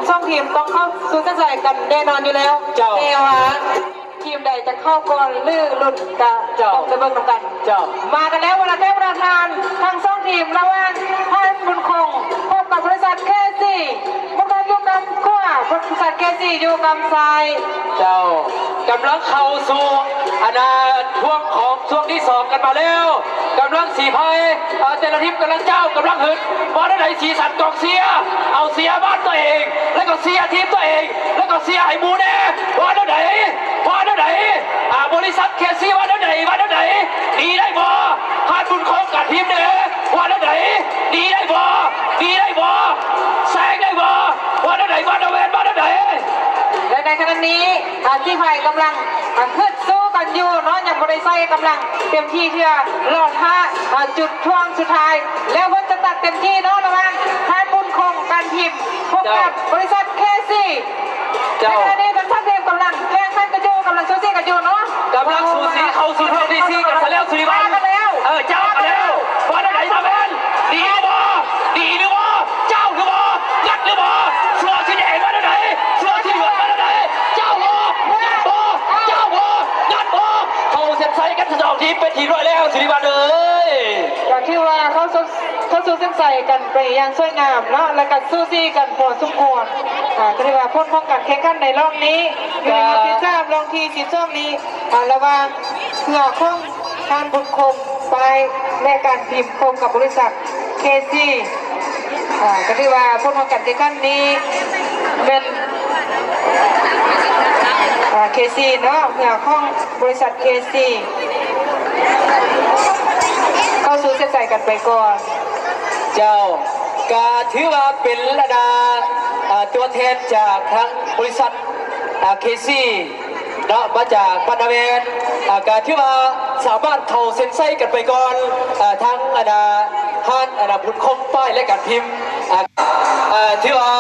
งสองทีมต้องเข้าสู้กันใส่กันแน่นอนอยู่แล้วแต่ว่าทีมใดจะเข้าก่อนหรือหลุดกะต้องไปเบิ่งกันมากันแล้วเวลาแก้ประธานทั้งสองทีมระหว่างพันบุญคงพบกับบริษัทเคซี่พวกเราอยู่กับขั้วบริษัทเคซี่อยู่กับทรายกำลังเข้าสู่ช่วงที่2กันมาแล้วกำลังสีพายแต่ละทีมกำลังกำลังหึดบอลไหนสีสันกองเสียเอาเสียบ้านตัวเองแล้วก็เสียทีมตัวเองแล้วก็เสียไอ้หมูแน่บอลไหนบริษัทเคซี่วันไหนดีได้บ่พาดบุญคงกับทีมเด้วันไหนดีได้บ่แซงได้บ่วันไหนวันเวนวันไหนและในขณะนี้ที่ไผ่กำลังขึ้นสู้กันอยู่เนาะอย่างบริษัทกำลังเต็มที่เพื่อรอดท่าจุดช่วงสุดท้ายแล้วมันจะตัดเต็มที่เนาะระหว่างพันบุญคงการพิมพ์พบกับบริษัทเคซี่ในขณะนี้ทั้งสองทีมกำลังแข่งขันกันอยู่กำลังสู้กันอยู่เนาะกำลังสู้สีเข้าสู่ช่วงที่4กันแล้วสุริวัลเจ้ากันแล้ววันไหนทำเป็นดีหรือบ่เจ้าหรือบ่งัดหรือบ่เสือสีแดงวันไหนเสือสีเหลืองวันไหนเจ้าบ่งัดบ่เขาเซ็นไซกันสองทีมเป็นทีมร้อยแล้วสุริวัลจากที่ว่าเขาสู้เส้นใส่กันไปอย่างสวยงามเนาะแล้วก็สู้ซี่กันพอสมควรก็เรียกว่าพ้นพ้องกันแข่งขันในรอบนี้อยู่ในรอบที่3รอบที่12นี้ระหว่างเพื่อคงทางบุญคมไปในการพิมพ์คมกับบริษัทเคซี่ก็เรียกว่าพ้นพ้องกันแข่งขันนี้เป็นเคซี่เนาะเพื่อของบริษัทเคซี่เข้าสู่เส้นใส่กันไปก่อนก็ถือว่าเป็นระดับตัวแทนจากทั้งบริษัทเคซี่เนาะมาจากบรรดาเวนก็ถือว่าสามารถเข้าเซ็นไซกันไปก่อนทั้งฮันบุญคงป้ายและการพิมพ์ถือว่า